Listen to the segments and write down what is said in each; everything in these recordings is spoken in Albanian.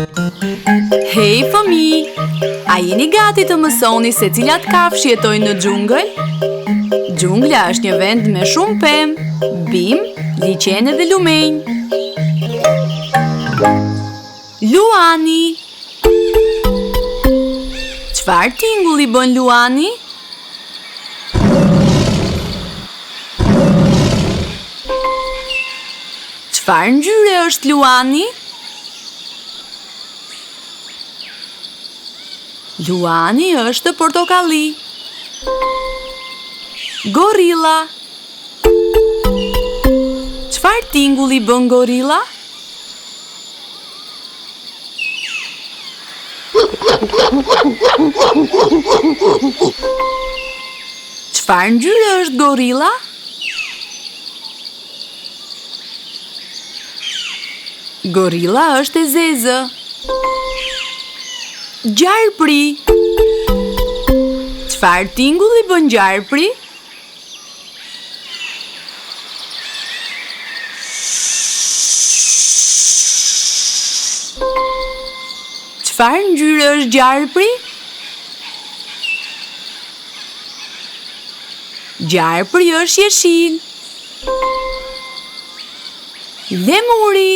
Hej fëmi, a jeni gati të mësoni se cilat kafshë jetojnë në xhungël? Xhungla është një vend me shumë pemë, bimë, liqene dhe lumenj. Luani. Çfarë tingulli bën luani? Çfarë ngjyre është luani? Luani është portokalli. Gorilla. Çfarë tingulli bën gorilla? Çfarë ngjyre është gorilla? Gorilla është e zezë. Gjarpri. Çfarë tingulli bën gjarpri? Çfarë ngjyre është gjarpri? Gjarpri është jeshil. Lemuri.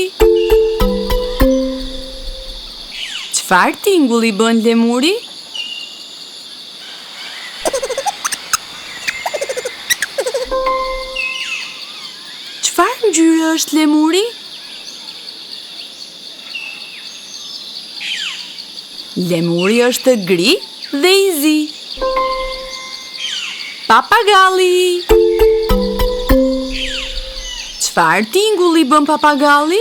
Çfarë tingulli bën lemuri? Çfarë ngjyre është lemuri? Lemuri është gri dhe i zi. Papagalli. Çfarë tingulli bën papagalli?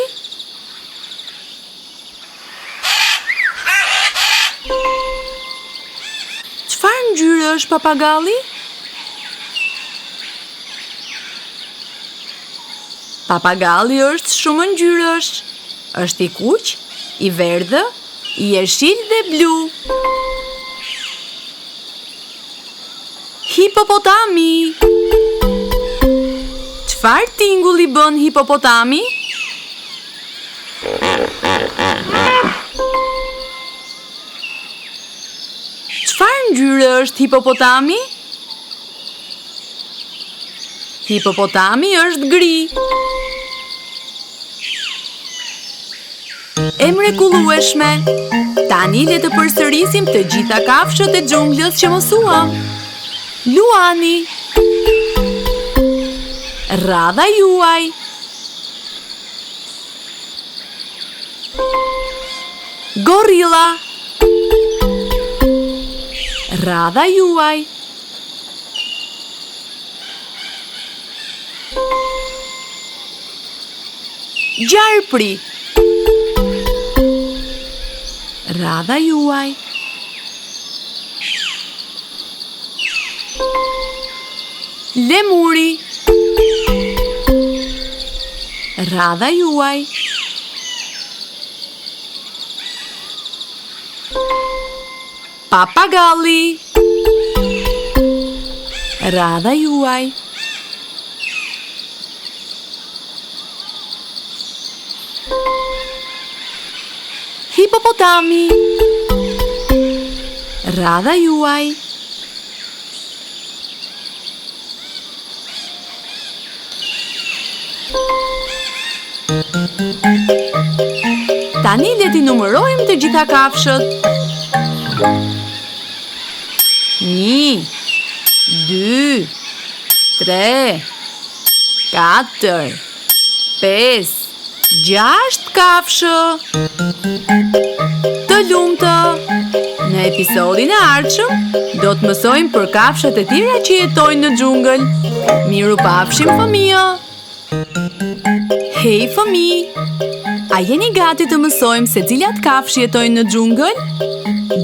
Çfarë ngjyre është papagalli? Papagalli është shumë ngjyrash. Është i kuq, i verdhë, i jeshil dhe blu. Hipopotami. Çfarë tingulli bën hipopotami? Çfarë ngjyre është hipopotami? Hipopotami është gri. E mrekullueshme. Tani le të përsërisim të gjitha kafshët e xhunglës që mësuam. Luani. Radha juaj. Gorilla. Radha juaj. Gjarpri. Radha juaj. Lemuri. Radha juaj. Papagalli. Radha juaj. Hipopotami. Radha juaj. Tani le t'i numërojmë të gjitha kafshët. 1, 2, 3, 4, 5, 6 kafshë. Të lumtë. Në episodin e ardhshëm do të mësojmë për kafshët e tjera që jetojnë në xhungël. Miru pafshim fëmijë. Hej fëmi, a jeni gati të mësojmë se cilat kafshë jetojnë në xhungël?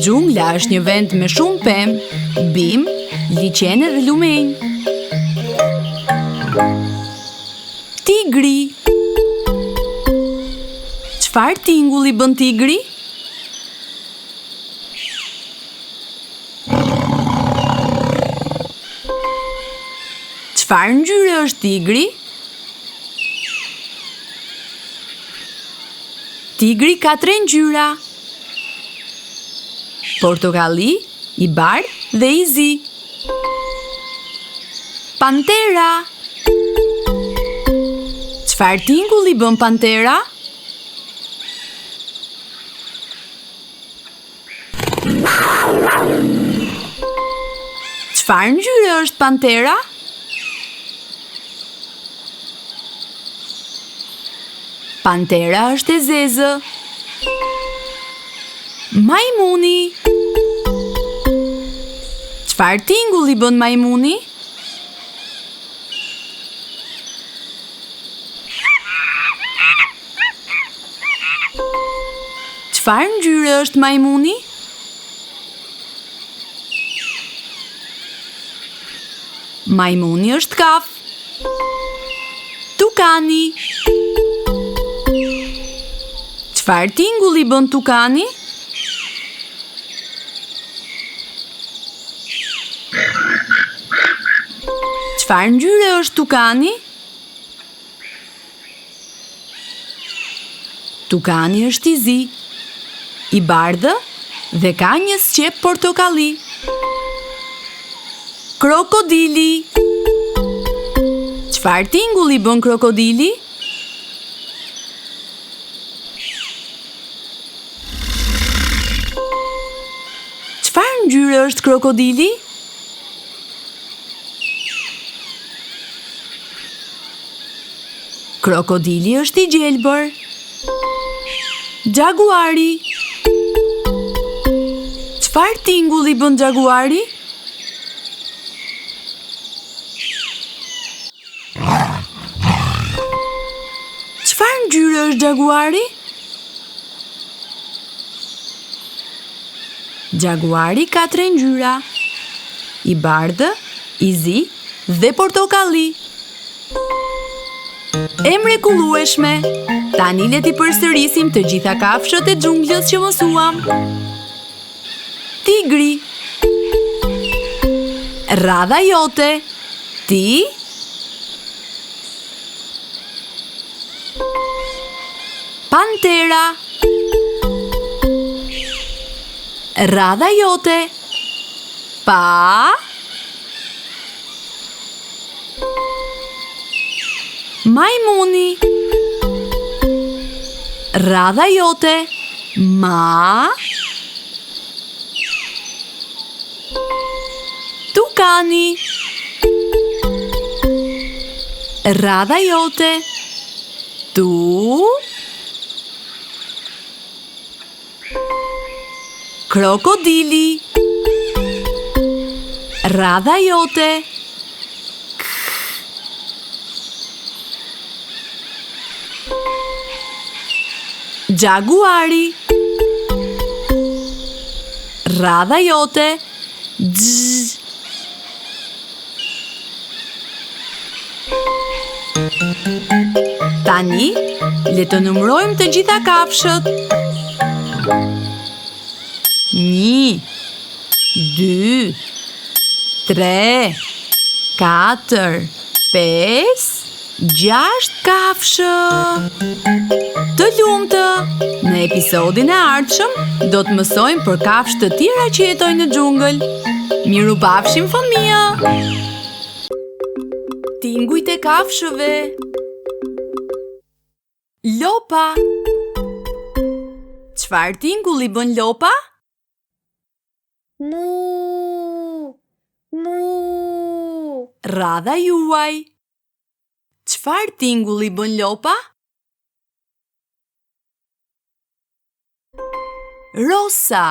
Xhungla është një vend me shumë pemë, bimë, liqene dhe lumenj. Tigri. Çfarë tingulli bën tigri? Çfarë ngjyre është tigri? Tigri ka 3 ngjyra: portokalli, i bardhë dhe i zi. Pantera. Çfarë tingulli bën pantera? Çfarë ngjyre është pantera? Pantera është e zezë. Majmuni. Çfarë tingulli bën majmuni? Çfarë ngjyre është majmuni? Majmuni është kaf. Tukani. Çfarë tingulli bën tukani? Çfarë ngjyre është tukani? Tukani është i zi, i bardhë dhe ka një sqep portokalli. Krokodili. Çfarë tingulli bën krokodili? Çfarë ngjyre është krokodili? Krokodili është i gjelbër. Jaguari. Çfarë tingulli bën jaguari? Çfarë ngjyre është jaguari? Jaguari ka 3 ngjyra: i bardhë, i zi dhe portokalli. E mrekullueshme! Tani le t'i përsërisim të gjitha kafshët e xhunglës që mësuam. Tigri. Radha jote. Ti. Pantera. Radha jote. Pa. Majmuni. Radha jote. Ma. Tukani. Radha jote. Tu. Krokodili. Radha jote. Jaguari. Radha jote. Dz. Tani, le të numërojmë të gjitha kafshët. 1, 2, 3, 4, 5, 6 kafshë. Të lumtë! Në episodin e ardhshëm do të mësojmë për kafshë të tjera që jetojnë në xhungël. Mirupafshim fëmijë! Tingujt e kafshëve. Lopa. Çfarë tingulli bën lopa? Mu. Mu. Radha juaj. Çfarë tingulli bën lopa? Rosa.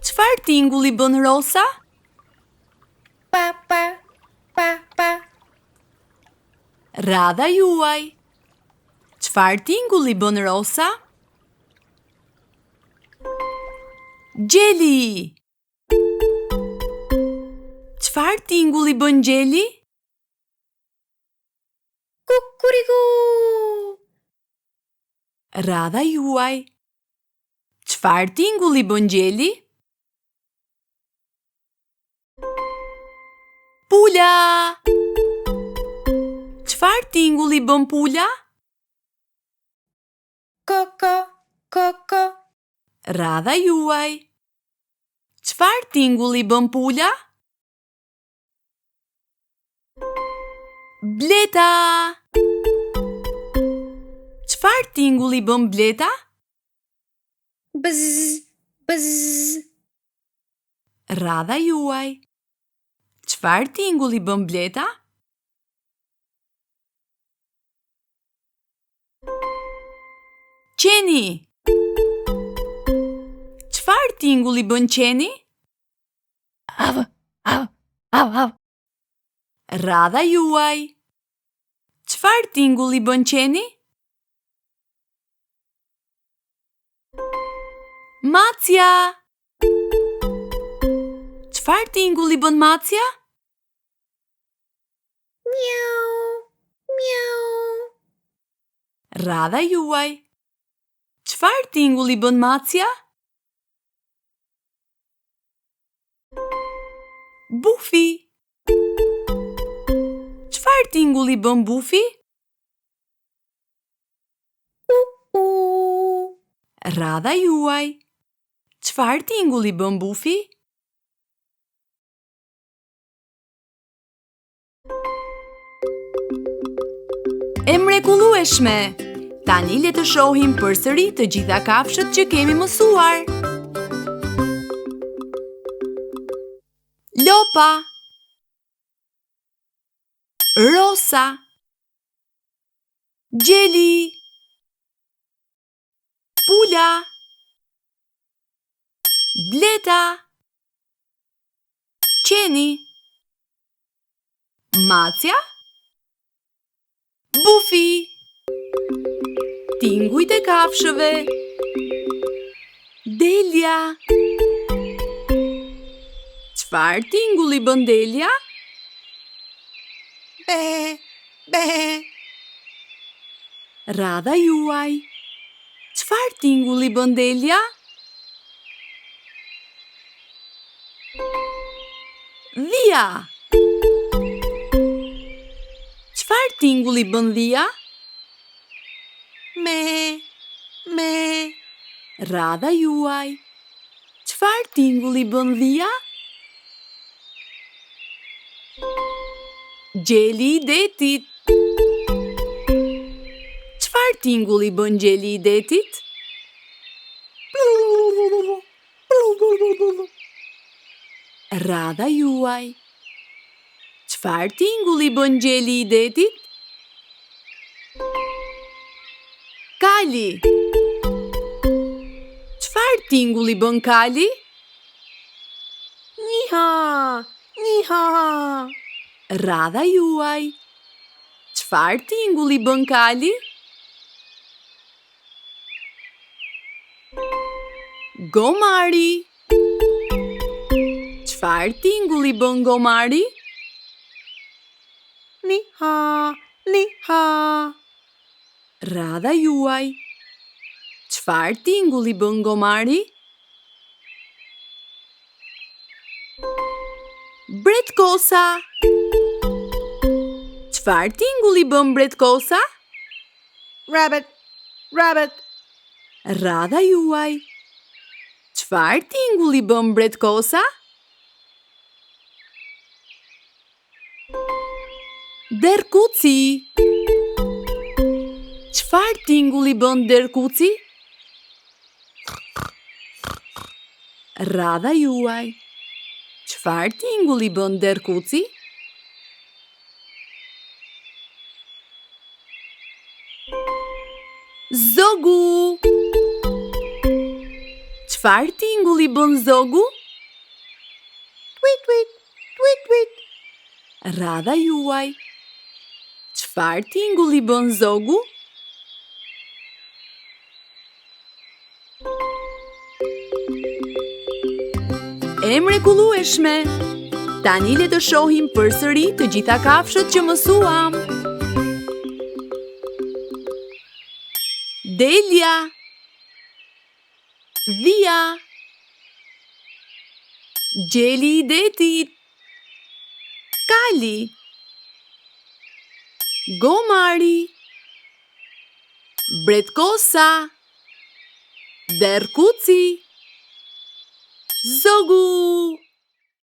Çfarë tingulli bën rosa? Pa, pa, pa, pa. Radha juaj. Çfarë tingulli bën rosa? Gjeli. Çfarë tingulli bën gjeli? Kukuriku. Radha juaj. Çfarë tingulli bën gjeli? Pula. Çfarë tingulli bën pula? Koko, koko. Radha juaj. Çfarë tingulli bën pula? Bleta. Çfarë tingulli bën bleta? Bzz, bzz. Radha juaj. Çfarë tingulli bën bleta? Qeni. Çfarë tingulli bën qeni? Av, av, av, av. Radha juaj. Çfarë tingulli bën qeni? Macja. Çfarë tingulli bën macja? Miau, miau. Radha juaj. Çfarë tingulli bën macja? Bufi. Çfarë tingulli bën bufi? U. Radha juaj. Çfarë tingulli bën bufi? E mrekullueshme! Tani le të shohim përsëri të gjitha kafshët që kemi mësuar. Lopa. Rosa. Gjeli. Pula. Bleta. Qeni. Macja. Bufi. Tingujt e kafshëve. Delja. Çfarë tingulli bën delja? Be, be. Radha juaj. Çfarë tingulli bën delja? Dhia. Çfarë tingulli bën dhia? Me, me. Radha juaj. Çfarë tingulli bën dhia? Gjeli i detit. Çfarë tingulli bën gjeli i detit? Radha juaj. Çfarë tingulli bën gjeli i detit? Kali. Çfarë tingulli bën kali? Niha, niha. Radha juaj. Çfarë tingulli bën kali? Gomari. Çfarë tingulli bën gomari? Niha, niha. Radha juaj. Çfarë tingulli bën gomari? Bretkosa. Çfarë tingulli bën bretkosa? Rabbit, rabbit. Radha juaj. Çfarë tingulli bën bretkosa? Derkuci. Çfarë tingulli bën derkuci? Radha juaj. Çfarë tingulli bën derkuci? Zogu. Çfarë tingulli bën zogu? Tweet, tweet, tweet, tweet. Radha juaj. Çfarë tingulli bën zogu? E mrekullueshme! Tani le të shohim përsëri të gjitha kafshët që mësuam. Delja. Dhia. Gjeli i detit. Kali. Gomari. Bretkosa. Derkuci. Logu!